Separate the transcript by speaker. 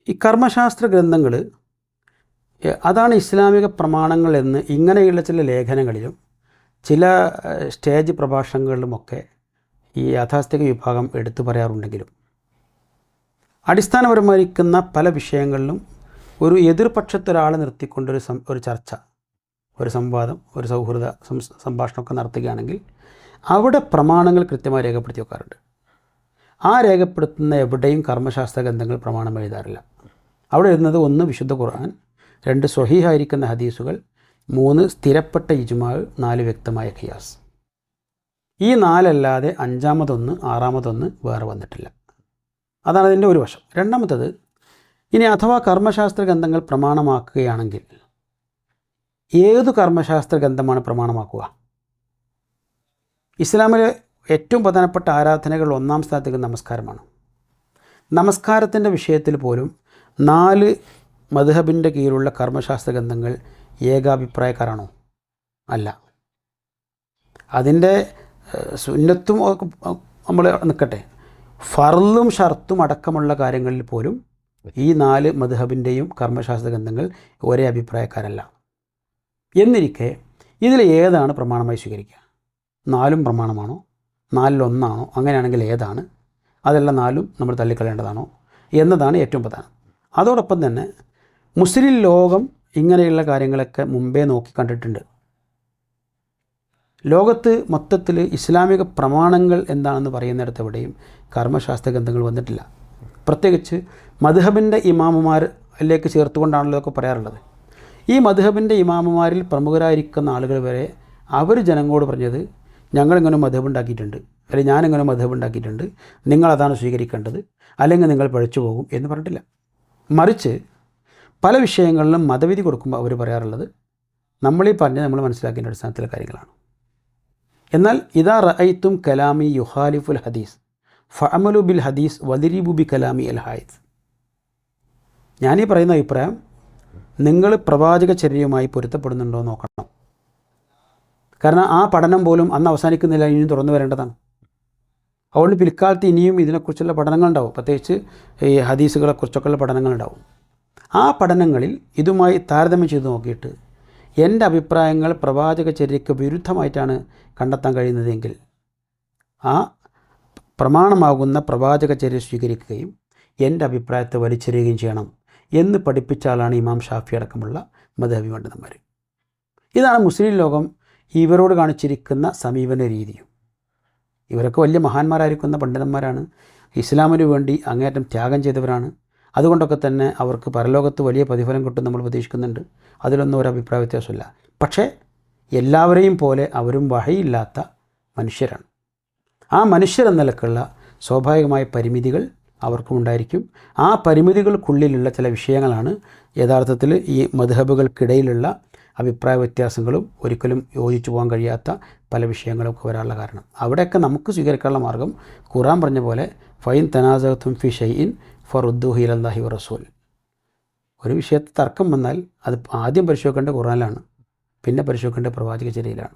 Speaker 1: ഈ കർമ്മശാസ്ത്ര ഗ്രന്ഥങ്ങൾ അതാണ് ഇസ്ലാമിക പ്രമാണങ്ങൾ എന്ന് ഇങ്ങനെയുള്ള ചില ലേഖനങ്ങളിലും ചില സ്റ്റേജ് പ്രഭാഷണങ്ങളിലുമൊക്കെ ഈ യാഥാസ്ഥിക വിഭാഗം എടുത്തു പറയാറുണ്ടെങ്കിലും അടിസ്ഥാനപരമായിരിക്കുന്ന പല വിഷയങ്ങളിലും ഒരു എതിർപക്ഷത്തൊരാളെ നിർത്തിക്കൊണ്ടൊരു ഒരു ചർച്ച, ഒരു സംവാദം, ഒരു സൗഹൃദ സംഭാഷണമൊക്കെ നടത്തുകയാണെങ്കിൽ അവിടെ പ്രമാണങ്ങൾ കൃത്യമായി രേഖപ്പെടുത്തി വെക്കാറുണ്ട്. ആ രേഖപ്പെടുത്തുന്ന എവിടെയും കർമ്മശാസ്ത്ര ഗ്രന്ഥങ്ങൾ പ്രമാണം എഴുതാറില്ല. അവിടെ എഴുതുന്നത് 1 വിശുദ്ധ ഖുർആൻ, 2 സ്വഹീഹായിരിക്കുന്ന ഹദീസുകൾ, 3 സ്ഥിരപ്പെട്ട ഇജ്മാ, 4 വ്യക്തമായ ഖിയാസ്. ഈ 4 അല്ലാതെ 5-മതൊന്ന് 6-മതൊന്ന് വേറെ വന്നിട്ടില്ല. അതാണ് അതിൻ്റെ ഒരു വശം. രണ്ടാമത്തത്, ഇനി അഥവാ കർമ്മശാസ്ത്ര ഗ്രന്ഥങ്ങൾ പ്രമാണമാക്കുകയാണെങ്കിൽ ഏതു കർമ്മശാസ്ത്ര ഗ്രന്ഥമാണ് പ്രമാണമാക്കുക? ഇസ്ലാമിലെ ഏറ്റവും പ്രധാനപ്പെട്ട ആരാധനകൾ 1-ാം സ്ഥാനത്തേക്ക് നമസ്കാരമാണ്. നമസ്കാരത്തിൻ്റെ വിഷയത്തിൽ പോലും 4 മദ്ഹബിൻ്റെ കീഴിലുള്ള കർമ്മശാസ്ത്ര ഗ്രന്ഥങ്ങൾ ഏകാഭിപ്രായക്കാരാണോ? അല്ല. അതിൻ്റെ സുന്നത്തും നമ്മൾ നിൽക്കട്ടെ, ഫർളും ഷർത്തും അടക്കമുള്ള കാര്യങ്ങളിൽ പോലും ഈ 4 മദ്ഹബിൻ്റെയും കർമ്മശാസ്ത്ര ഗ്രന്ഥങ്ങൾ ഒരേ അഭിപ്രായക്കാരല്ല. എന്നിരിക്കെ ഇതിൽ ഏതാണ് പ്രമാണമായി സ്വീകരിക്കുക? 4 പ്രമാണമാണോ? 4-1 അങ്ങനെയാണെങ്കിൽ ഏതാണ്? അതെല്ലാം 4 നമ്മൾ തള്ളിക്കളയേണ്ടതാണോ എന്നതാണ് ഏറ്റവും പ്രധാനം. അതോടൊപ്പം തന്നെ മുസ്ലിം ലോകം ഇങ്ങനെയുള്ള കാര്യങ്ങളൊക്കെ മുമ്പേ നോക്കി കണ്ടിട്ടുണ്ട്. ലോകത്ത് മൊത്തത്തിൽ ഇസ്ലാമിക പ്രമാണങ്ങൾ എന്താണെന്ന് പറയുന്നിടത്ത് എവിടെയും കർമ്മശാസ്ത്ര ഗ്രന്ഥങ്ങൾ വന്നിട്ടില്ല. പ്രത്യേകിച്ച് മദ്ഹബിൻ്റെ ഇമാമുമാരിലേക്ക് ചേർത്തുകൊണ്ടാണല്ലോ ഇതൊക്കെ പറയാറുള്ളത്. ഈ മദ്ഹബിൻ്റെ ഇമാമുമാരിൽ പ്രമുഖരായിരിക്കുന്ന ആളുകൾ വരെ അവർ ജനങ്ങളോട് പറഞ്ഞത്, ഞങ്ങളിങ്ങനെ മദ്ഹബ് ഉണ്ടാക്കിയിട്ടുണ്ട്, അല്ലെങ്കിൽ ഞാനിങ്ങനെ മദ്ഹബ് ഉണ്ടാക്കിയിട്ടുണ്ട്, നിങ്ങളതാണ് സ്വീകരിക്കേണ്ടത്, അല്ലെങ്കിൽ നിങ്ങൾ പഴിച്ചു പോകും എന്ന് പറഞ്ഞിട്ടില്ല. മറിച്ച് പല വിഷയങ്ങളിലും മതവിധി കൊടുക്കുമ്പോൾ അവർ പറയാറുള്ളത് നമ്മളീ പറഞ്ഞ് നമ്മൾ മനസ്സിലാക്കേണ്ട അടിസ്ഥാനത്തിലെ കാര്യങ്ങളാണ്. എന്നാൽ ഇതാ റഅയ്തും കലാമി യുഖാലിഫുൽ ഹദീസ് ഫഅമലു ബിൽ ഹദീസ് വദിരിബു ബി കലാമി അൽ ഹായിദ്. ഞാനീ പറയുന്ന അഭിപ്രായം നിങ്ങൾ പ്രവാചക ചര്യയുമായി പൊരുത്തപ്പെടുന്നുണ്ടോ എന്ന് നോക്കണം. കാരണം ആ പഠനം പോലും അന്ന് അവസാനിക്കുന്നില്ല, ഇനിയും തുറന്നു വരേണ്ടതാണ്. അതുകൊണ്ട് പിൽക്കാലത്ത് ഇനിയും ഇതിനെക്കുറിച്ചുള്ള പഠനങ്ങളുണ്ടാവും, പ്രത്യേകിച്ച് ഈ ഹദീസുകളെക്കുറിച്ചൊക്കെയുള്ള പഠനങ്ങളുണ്ടാവും. ആ പഠനങ്ങളിൽ ഇതുമായി താരതമ്യം ചെയ്ത് നോക്കിയിട്ട് എൻ്റെ അഭിപ്രായങ്ങൾ പ്രവാചക ചര്യയ്ക്ക് വിരുദ്ധമായിട്ടാണ് കണ്ടെത്താൻ കഴിയുന്നതെങ്കിൽ ആ പ്രമാണമാകുന്ന പ്രവാചക ചര്യ സ്വീകരിക്കുകയും എൻ്റെ അഭിപ്രായത്തെ വലിച്ചെറിയുകയും ചെയ്യണം എന്ന് പഠിപ്പിച്ച ആളാണ് ഇമാം ഷാഫി അടക്കമുള്ള മദ്ഹബി പണ്ഡിതന്മാർ. ഇതാണ് മുസ്ലിം ലോകം ഇവരോട് കാണിച്ചിരിക്കുന്ന സമീപന രീതിയും. ഇവരൊക്കെ വലിയ മഹാന്മാരായിരിക്കുന്ന പണ്ഡിതന്മാരാണ്, ഇസ്ലാമിനു വേണ്ടി അങ്ങേയറ്റം ത്യാഗം ചെയ്തവരാണ്. അതുകൊണ്ടൊക്കെ തന്നെ അവർക്ക് പരലോകത്ത് വലിയ പ്രതിഫലം കിട്ടും നമ്മൾ പ്രതീക്ഷിക്കുന്നുണ്ട്. അതിലൊന്നും ഒരു അഭിപ്രായ വ്യത്യാസമില്ല. പക്ഷേ എല്ലാവരെയും പോലെ അവരും വഹയില്ലാത്ത മനുഷ്യരാണ്. ആ മനുഷ്യരെന്ന നിലക്കുള്ള സ്വാഭാവികമായ പരിമിതികൾ അവർക്കും ഉണ്ടായിരിക്കും. ആ പരിമിതികൾക്കുള്ളിലുള്ള ചില വിഷയങ്ങളാണ് യഥാർത്ഥത്തിൽ ഈ മദ്ഹബുകൾക്കിടയിലുള്ള അഭിപ്രായ വ്യത്യാസങ്ങളും ഒരിക്കലും യോജിച്ചു പോകാൻ കഴിയാത്ത പല വിഷയങ്ങളൊക്കെ വരാനുള്ള കാരണം. അവിടെയൊക്കെ നമുക്ക് സ്വീകരിക്കാനുള്ള മാർഗ്ഗം ഖുർആൻ പറഞ്ഞ പോലെ ഫൈൻ തനാസഅതും ഫി ഷൈഇൻ ഫറുദ്ദൂഹു ഇലല്ലാഹി വറസൂൽ. ഒരു വിഷയത്തിൽ തർക്കം വന്നാൽ അത് ആദ്യം പരിശോധിക്കേണ്ടത് ഖുർആനിലാണ്, പിന്നെ പരിശോധിക്കേണ്ടത് പ്രവാചക ചര്യയിലാണ്.